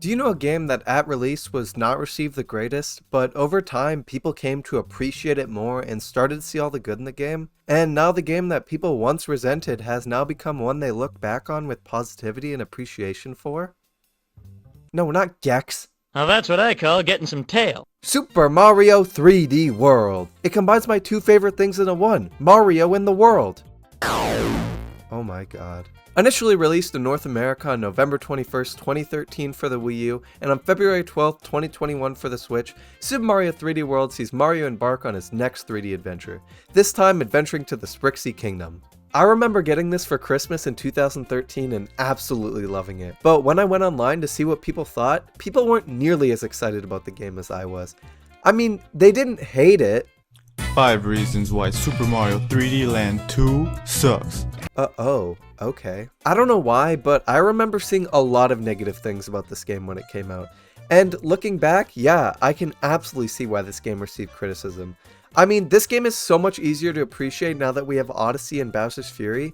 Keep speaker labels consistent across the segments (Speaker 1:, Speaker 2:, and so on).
Speaker 1: Do you know a game that at release was not received the greatest, but over time people came to appreciate it more and started to see all the good in the game? And now the game that people once resented has now become one they look back on with positivity and appreciation for? No, not Gex.
Speaker 2: Now that's what I call getting some tail.
Speaker 1: Super Mario 3D World. It combines my two favorite things into one, Mario and the world. Oh my god. Initially released in North America on November 21st, 2013 for the Wii U, and on February 12th, 2021 for the Switch, Super Mario 3D World sees Mario embark on his next 3D adventure, this time adventuring to the Sprixie Kingdom. I remember getting this for Christmas in 2013 and absolutely loving it, but when I went online to see what people thought, people weren't nearly as excited about the game as I was. I mean, they didn't hate it.
Speaker 3: 5 reasons why Super Mario 3D Land 2 sucks.
Speaker 1: Oh, okay. I don't know why, but I remember seeing a lot of negative things about this game when it came out. And looking back, yeah, I can absolutely see why this game received criticism. I mean, this game is so much easier to appreciate now that we have Odyssey and Bowser's Fury.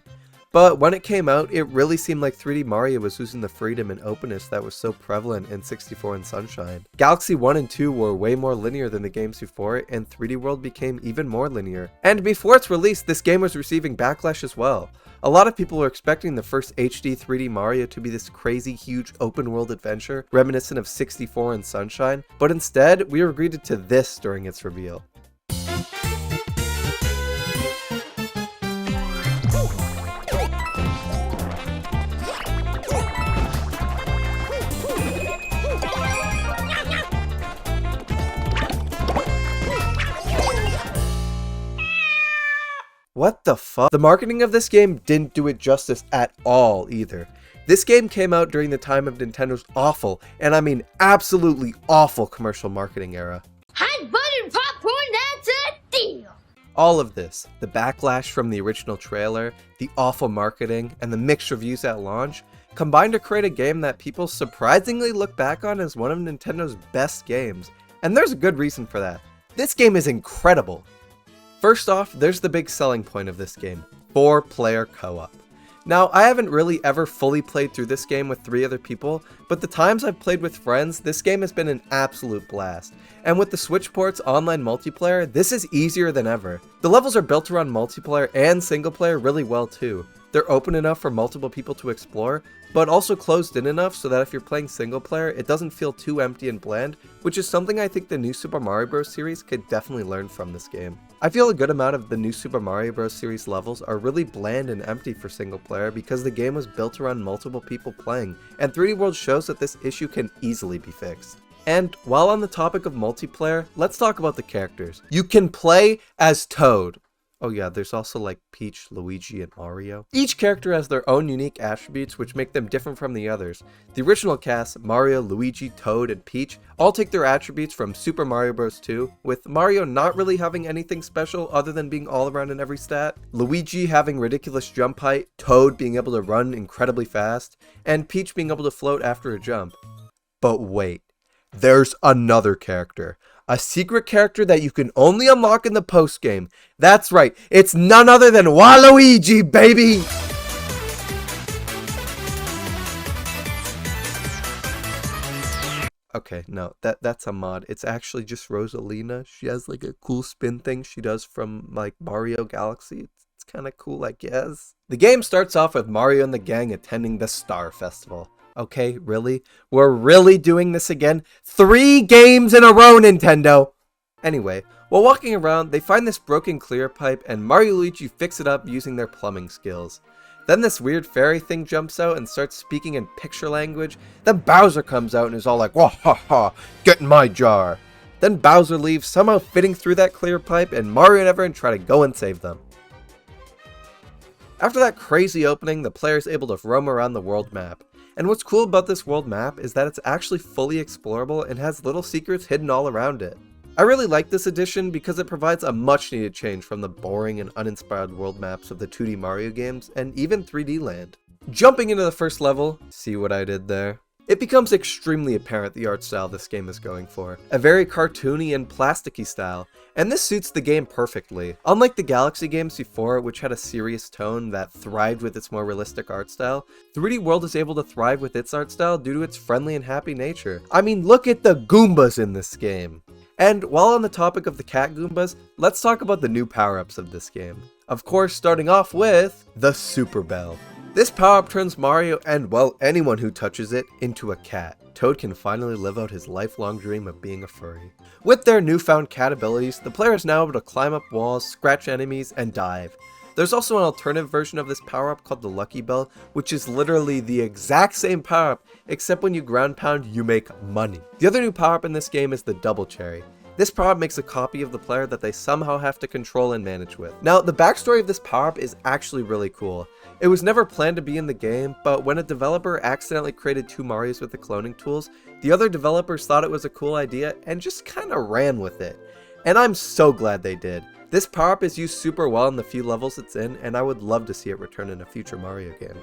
Speaker 1: But when it came out, it really seemed like 3D Mario was losing the freedom and openness that was so prevalent in 64 and Sunshine. Galaxy 1 and 2 were way more linear than the games before it, and 3D World became even more linear. And before its release, this game was receiving backlash as well. A lot of people were expecting the first HD 3D Mario to be this crazy huge open world adventure reminiscent of 64 and Sunshine, but instead, we were greeted to this during its reveal. What the fuck? The marketing of this game didn't do it justice at all either. This game came out during the time of Nintendo's awful, and I mean absolutely awful commercial marketing era.
Speaker 4: Hot buttered popcorn, that's a deal!
Speaker 1: All of this, the backlash from the original trailer, the awful marketing, and the mixed reviews at launch, combined to create a game that people surprisingly look back on as one of Nintendo's best games. And there's a good reason for that. This game is incredible. First off, there's the big selling point of this game, 4-player co-op. Now, I haven't really ever fully played through this game with 3 other people, but the times I've played with friends, this game has been an absolute blast. And with the Switch port's online multiplayer, this is easier than ever. The levels are built around multiplayer and single player really well too. They're open enough for multiple people to explore, but also closed in enough so that if you're playing single player, it doesn't feel too empty and bland, which is something I think the new Super Mario Bros. Series could definitely learn from this game. I feel a good amount of the new Super Mario Bros. Series levels are really bland and empty for single player because the game was built around multiple people playing, and 3D World shows that this issue can easily be fixed. And while on the topic of multiplayer, let's talk about the characters. You can play as Toad. Oh yeah, there's also like Peach, Luigi, and Mario. Each character has their own unique attributes which make them different from the others. The original cast, Mario, Luigi, Toad, and Peach, all take their attributes from Super Mario Bros. 2, with Mario not really having anything special other than being all around in every stat, Luigi having ridiculous jump height, Toad being able to run incredibly fast, and Peach being able to float after a jump. But wait, there's another character. A secret character that you can only unlock in the post-game. That's right, it's none other than Waluigi, baby! Okay, no, that's a mod. It's actually just Rosalina. She has like a cool spin thing she does from like Mario Galaxy. It's kind of cool, I guess. The game starts off with Mario and the gang attending the Star Festival. Okay, really? We're really doing this again? 3 games in a row, Nintendo! Anyway, while walking around, they find this broken clear pipe and Mario and Luigi fix it up using their plumbing skills. Then this weird fairy thing jumps out and starts speaking in picture language. Then Bowser comes out and is all like, "Wah ha ha, get in my jar." Then Bowser leaves, somehow fitting through that clear pipe, and Mario and everyone try to go and save them. After that crazy opening, the player is able to roam around the world map. And what's cool about this world map is that it's actually fully explorable and has little secrets hidden all around it. I really like this addition because it provides a much needed change from the boring and uninspired world maps of the 2D Mario games and even 3D Land. Jumping into the first level, see what I did there? it becomes extremely apparent the art style this game is going for. A very cartoony and plasticky style, and this suits the game perfectly. Unlike the Galaxy games before, which had a serious tone that thrived with its more realistic art style, 3D World is able to thrive with its art style due to its friendly and happy nature. I mean, look at the Goombas in this game! And while on the topic of the cat Goombas, let's talk about the new power-ups of this game. Of course, starting off with the Super Bell. This power-up turns Mario, and well, anyone who touches it, into a cat. Toad can finally live out his lifelong dream of being a furry. With their newfound cat abilities, the player is now able to climb up walls, scratch enemies, and dive. There's also an alternative version of this power-up called the Lucky Bell, which is literally the exact same power-up, except when you ground pound, you make money. The other new power-up in this game is the Double Cherry. This power-up makes a copy of the player that they somehow have to control and manage with. Now, the backstory of this power-up is actually really cool. It was never planned to be in the game, but when a developer accidentally created 2 Marios with the cloning tools, the other developers thought it was a cool idea and just kinda ran with it. And I'm so glad they did. This power-up is used super well in the few levels it's in, and I would love to see it return in a future Mario game.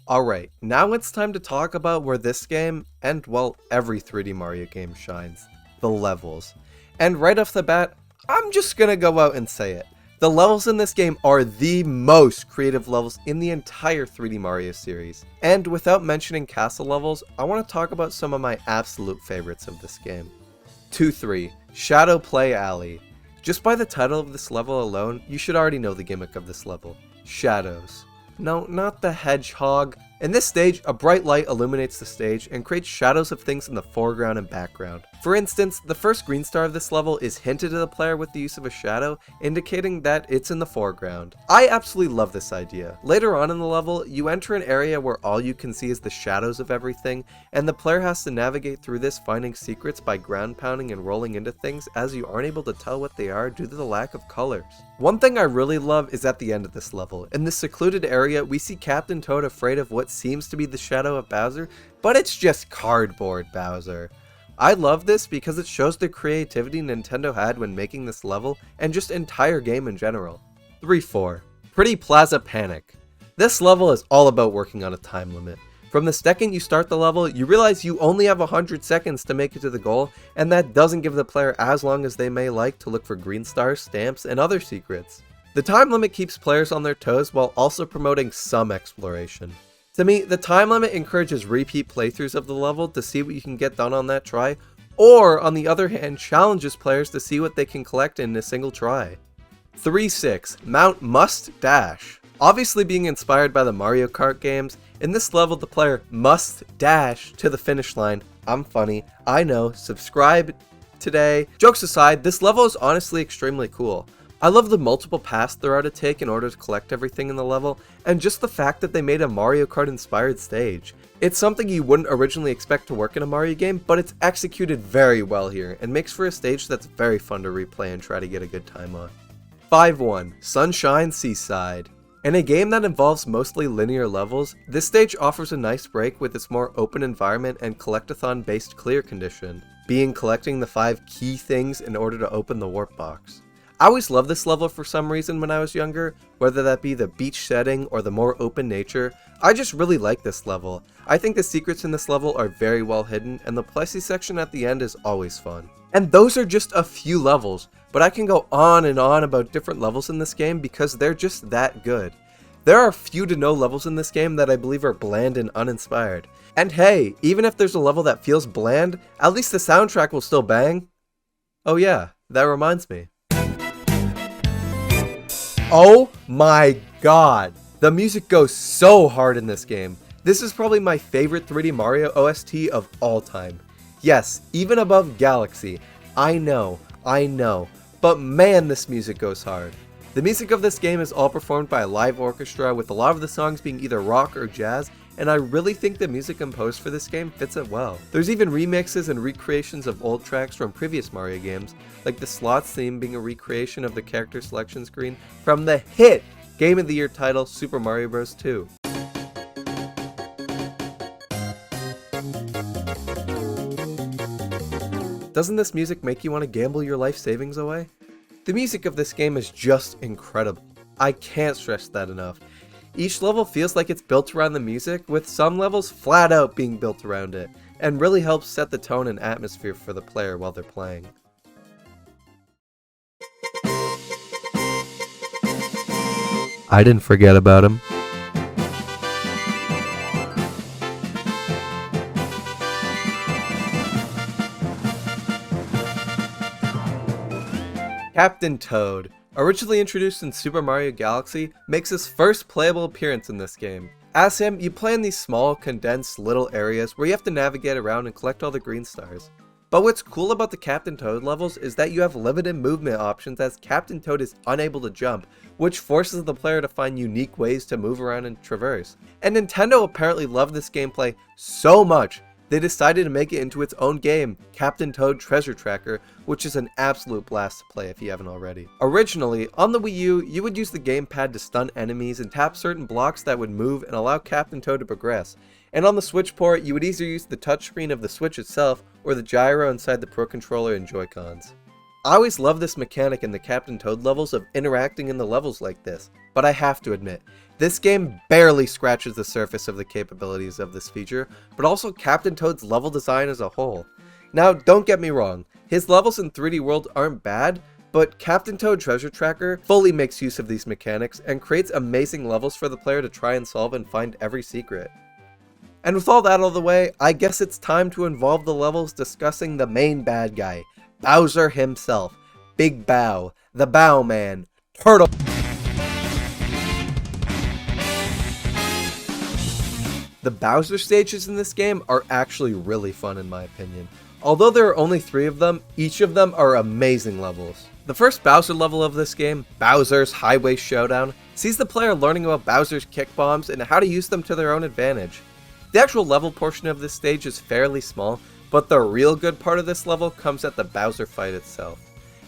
Speaker 1: Alright, now it's time to talk about where this game, and well, every 3D Mario game shines. The levels. And right off the bat, I'm just gonna go out and say it. The levels in this game are the most creative levels in the entire 3D Mario series. And without mentioning castle levels, I want to talk about some of my absolute favorites of this game. 2-3, Shadow Play Alley. Just by the title of this level alone, you should already know the gimmick of this level. Shadows. No, not the hedgehog. In this stage, a bright light illuminates the stage and creates shadows of things in the foreground and background. For instance, the first green star of this level is hinted to the player with the use of a shadow, indicating that it's in the foreground. I absolutely love this idea. Later on in the level, you enter an area where all you can see is the shadows of everything, and the player has to navigate through this finding secrets by ground pounding and rolling into things as you aren't able to tell what they are due to the lack of colors. One thing I really love is at the end of this level. In this secluded area, we see Captain Toad afraid of what seems to be the shadow of Bowser, but it's just cardboard Bowser. I love this because it shows the creativity Nintendo had when making this level and just entire game in general. 3-4, Pretty Plaza Panic. This level is all about working on a time limit. From the second you start the level, you realize you only have 100 seconds to make it to the goal, and that doesn't give the player as long as they may like to look for green stars, stamps, and other secrets. The time limit keeps players on their toes while also promoting some exploration. To me, the time limit encourages repeat playthroughs of the level to see what you can get done on that try, or on the other hand, challenges players to see what they can collect in a single try. 3-6, Mount Must Dash. Obviously being inspired by the Mario Kart games, in this level the player must dash to the finish line. I'm funny, I know, subscribe today. Jokes aside, this level is honestly extremely cool. I love the multiple paths there are to take in order to collect everything in the level, and just the fact that they made a Mario Kart inspired stage. It's something you wouldn't originally expect to work in a Mario game, but it's executed very well here, and makes for a stage that's very fun to replay and try to get a good time on. 5-1, Sunshine Seaside. In a game that involves mostly linear levels, this stage offers a nice break with its more open environment and collectathon based clear condition, being collecting the 5 key things in order to open the warp box. I always loved this level for some reason when I was younger, whether that be the beach setting or the more open nature. I just really like this level. I think the secrets in this level are very well hidden, and the Plessie section at the end is always fun. And those are just a few levels, but I can go on and on about different levels in this game because they're just that good. There are few to no levels in this game that I believe are bland and uninspired. And hey, even if there's a level that feels bland, at least the soundtrack will still bang. Oh yeah, that reminds me. Oh my god! The music goes so hard in this game. This is probably my favorite 3D Mario OST of all time. Yes, even above Galaxy. I know, but man, this music goes hard. The music of this game is all performed by a live orchestra, with a lot of the songs being either rock or jazz, and I really think the music composed for this game fits it well. There's even remixes and recreations of old tracks from previous Mario games, like the Slots theme being a recreation of the character selection screen from the hit Game of the Year title Super Mario Bros. 2. Doesn't this music make you want to gamble your life savings away? The music of this game is just incredible. I can't stress that enough. Each level feels like it's built around the music, with some levels flat out being built around it, and really helps set the tone and atmosphere for the player while they're playing. I didn't forget about him. Captain Toad, originally introduced in Super Mario Galaxy, makes his first playable appearance in this game. As him, you play in these small, condensed little areas where you have to navigate around and collect all the green stars. But what's cool about the Captain Toad levels is that you have limited movement options, as Captain Toad is unable to jump, which forces the player to find unique ways to move around and traverse. And Nintendo apparently loved this gameplay so much, they decided to make it into its own game, Captain Toad Treasure Tracker, which is an absolute blast to play if you haven't already. Originally, on the Wii U, you would use the gamepad to stun enemies and tap certain blocks that would move and allow Captain Toad to progress. And on the Switch port, you would either use the touchscreen of the Switch itself or the gyro inside the Pro Controller and Joy-Cons. I always love this mechanic in the Captain Toad levels of interacting in the levels like this, but I have to admit, this game barely scratches the surface of the capabilities of this feature, but also Captain Toad's level design as a whole. Now, don't get me wrong, his levels in 3D World aren't bad, but Captain Toad Treasure Tracker fully makes use of these mechanics and creates amazing levels for the player to try and solve and find every secret. And with all that out of the way, I guess it's time to involve the levels discussing the main bad guy, Bowser himself, Big Bow, the Bow Man, Turtle. The Bowser stages in this game are actually really fun in my opinion. Although there are only 3 of them, each of them are amazing levels. The first Bowser level of this game, Bowser's Highway Showdown, sees the player learning about Bowser's kick bombs and how to use them to their own advantage. The actual level portion of this stage is fairly small, but the real good part of this level comes at the Bowser fight itself.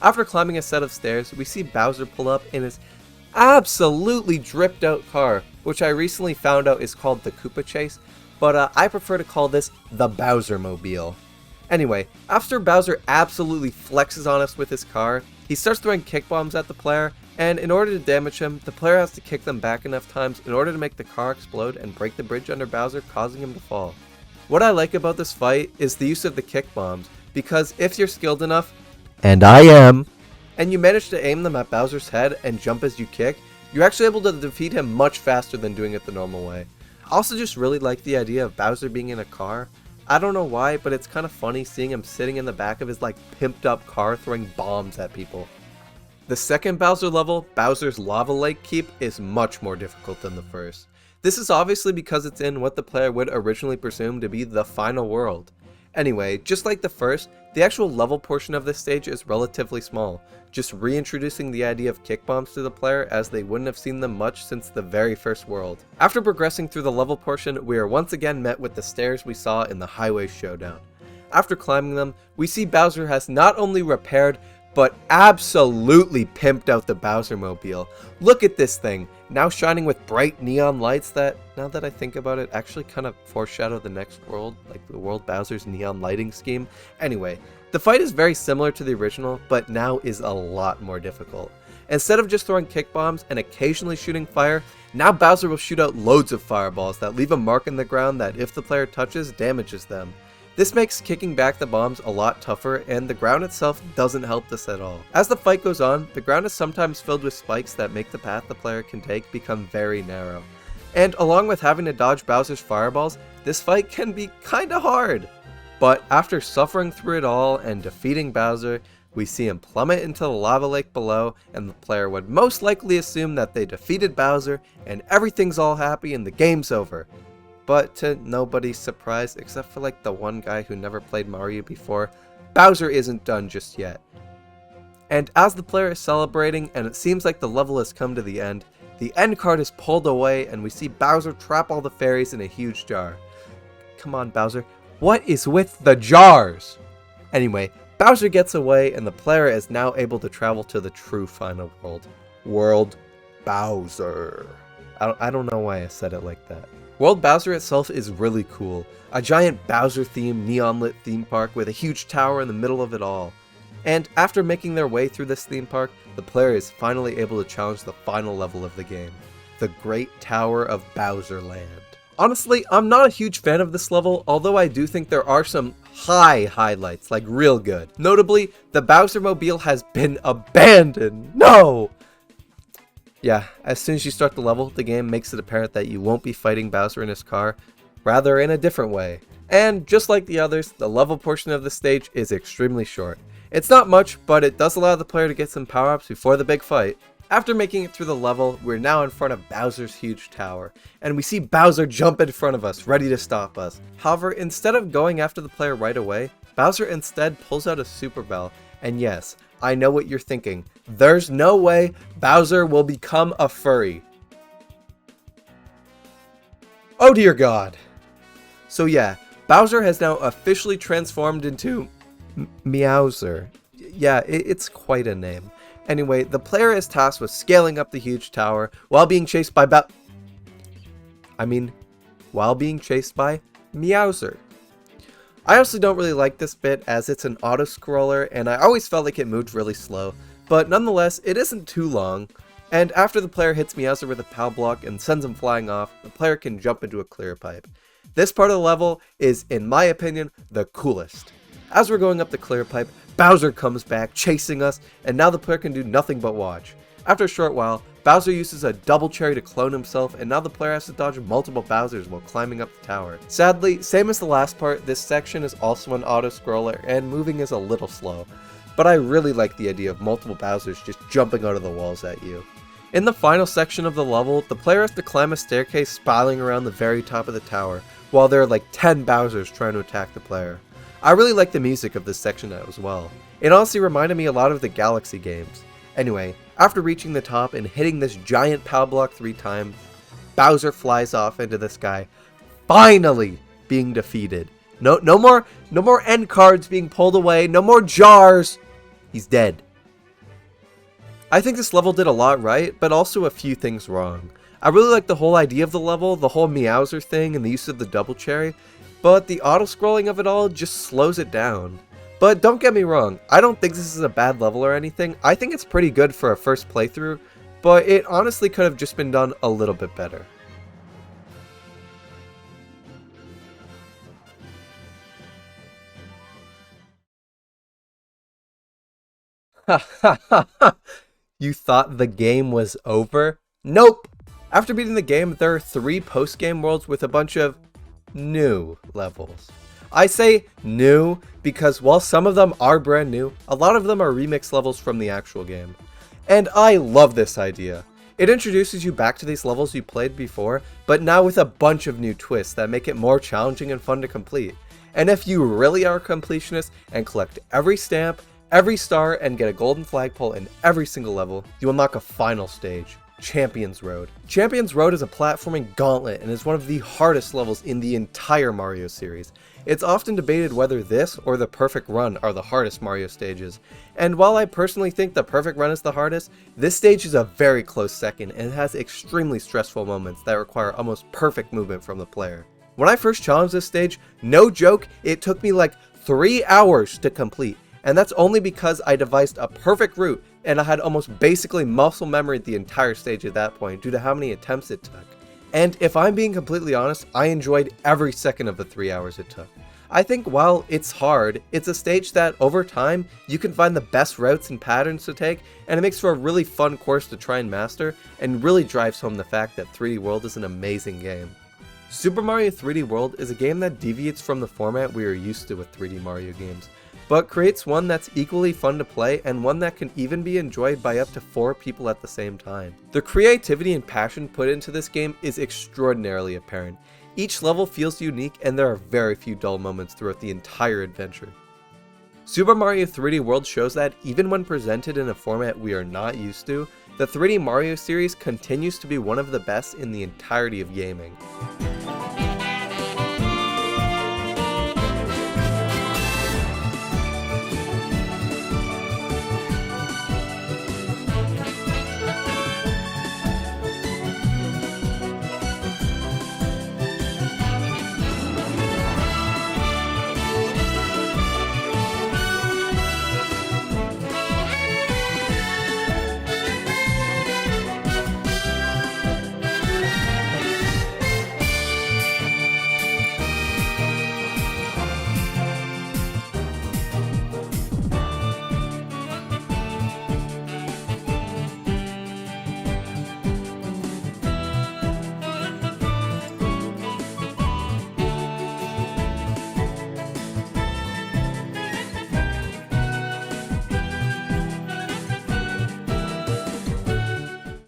Speaker 1: After climbing a set of stairs, we see Bowser pull up in his absolutely dripped out car, which I recently found out is called the Koopa Chase, but I prefer to call this the Bowser Mobile. Anyway, after Bowser absolutely flexes on us with his car, he starts throwing kick bombs at the player, and in order to damage him, the player has to kick them back enough times in order to make the car explode and break the bridge under Bowser, causing him to fall. What I like about this fight is the use of the kick bombs, because if you're skilled enough, and I am, and you manage to aim them at Bowser's head and jump as you kick, you're actually able to defeat him much faster than doing it the normal way. I also just really like the idea of Bowser being in a car. I don't know why, but it's kind of funny seeing him sitting in the back of his pimped up car throwing bombs at people. The second Bowser level, Bowser's Lava Lake Keep, is much more difficult than the first. This is obviously because it's in what the player would originally presume to be the final world. Anyway, just like the first, the actual level portion of this stage is relatively small, just reintroducing the idea of kick bombs to the player as they wouldn't have seen them much since the very first world. After progressing through the level portion, we are once again met with the stairs we saw in the Highway Showdown. After climbing them, we see Bowser has not only repaired, but absolutely pimped out the Bowser Mobile. Look at this thing, now shining with bright neon lights that, now that I think about it, actually kind of foreshadow the next world, like the world Bowser's neon lighting scheme. Anyway, the fight is very similar to the original, but now is a lot more difficult. Instead of just throwing kick bombs and occasionally shooting fire, now Bowser will shoot out loads of fireballs that leave a mark in the ground that if the player touches, damages them. This makes kicking back the bombs a lot tougher, and the ground itself doesn't help this at all. As the fight goes on, the ground is sometimes filled with spikes that make the path the player can take become very narrow. And along with having to dodge Bowser's fireballs, this fight can be kinda hard. But after suffering through it all and defeating Bowser, we see him plummet into the lava lake below, and the player would most likely assume that they defeated Bowser and everything's all happy and the game's over. But to nobody's surprise, except for the one guy who never played Mario before, Bowser isn't done just yet. And as the player is celebrating and it seems like the level has come to the end card is pulled away and we see Bowser trap all the fairies in a huge jar. Come on, Bowser, what is with the jars? Anyway, Bowser gets away and the player is now able to travel to the true final world. World Bowser. I don't know why I said it like that. World Bowser itself is really cool. A giant Bowser-themed, neon-lit theme park with a huge tower in the middle of it all. And after making their way through this theme park, the player is finally able to challenge the final level of the game. the Great Tower of Bowser Land. Honestly, I'm not a huge fan of this level, although I do think there are some highlights, like real good. Notably, the Bowser Mobile has been abandoned. No! Yeah, as soon as you start the level, the game makes it apparent that you won't be fighting Bowser in his car, rather in a different way. And just like the others, the level portion of the stage is extremely short. It's not much, but it does allow the player to get some power-ups before the big fight. After making it through the level, we're now in front of Bowser's huge tower, and we see Bowser jump in front of us, ready to stop us. However, instead of going after the player right away, Bowser instead pulls out a Super Bell, and yes, I know what you're thinking. There's no way Bowser will become a furry. Oh dear God. So yeah, Bowser has now officially transformed into Meowser. Yeah, it's quite a name. Anyway, the player is tasked with scaling up the huge tower while being chased by Meowser. I honestly don't really like this bit as it's an auto-scroller and I always felt like it moved really slow, but nonetheless, it isn't too long, and after the player hits Meowser with a POW block and sends him flying off, the player can jump into a clear pipe. This part of the level is, in my opinion, the coolest. As we're going up the clear pipe, Bowser comes back, chasing us, and now the player can do nothing but watch. After a short while, Bowser uses a double cherry to clone himself, and now the player has to dodge multiple Bowsers while climbing up the tower. Sadly, same as the last part, this section is also an auto-scroller, and moving is a little slow. But I really like the idea of multiple Bowsers just jumping out of the walls at you. In the final section of the level, the player has to climb a staircase spiraling around the very top of the tower, while there are like 10 Bowsers trying to attack the player. I really like the music of this section as well. It honestly reminded me a lot of the Galaxy games. Anyway, after reaching the top and hitting this giant POW block 3 times, Bowser flies off into the sky, finally being defeated. No more end cards being pulled away, no more jars. He's dead. I think this level did a lot right, but also a few things wrong. I really like the whole idea of the level, the whole Meowser thing, and the use of the double cherry, but the auto-scrolling of it all just slows it down. But don't get me wrong, I don't think this is a bad level or anything. I think it's pretty good for a first playthrough, but it honestly could have just been done a little bit better. You thought the game was over? Nope! After beating the game, there are 3 post-game worlds with a bunch of new levels. I say new because while some of them are brand new, a lot of them are remix levels from the actual game. And I love this idea. It introduces you back to these levels you played before, but now with a bunch of new twists that make it more challenging and fun to complete. And if you really are a completionist and collect every stamp, every star, and get a golden flagpole in every single level, you unlock a final stage. Champions Road. Champions Road is a platforming gauntlet and is one of the hardest levels in the entire Mario series. It's often debated whether this or the Perfect Run are the hardest Mario stages, and while I personally think the Perfect Run is the hardest, this stage is a very close second and has extremely stressful moments that require almost perfect movement from the player. When I first challenged this stage, no joke, it took me like 3 hours to complete, and that's only because I devised a perfect route and I had almost basically muscle memory the entire stage at that point due to how many attempts it took. And if I'm being completely honest, I enjoyed every second of the 3 hours it took. I think while it's hard, it's a stage that over time, you can find the best routes and patterns to take, and it makes for a really fun course to try and master, and really drives home the fact that 3D World is an amazing game. Super Mario 3D World is a game that deviates from the format we are used to with 3D Mario games, but creates one that's equally fun to play and one that can even be enjoyed by up to 4 people at the same time. The creativity and passion put into this game is extraordinarily apparent. Each level feels unique and there are very few dull moments throughout the entire adventure. Super Mario 3D World shows that even when presented in a format we are not used to, the 3D Mario series continues to be one of the best in the entirety of gaming.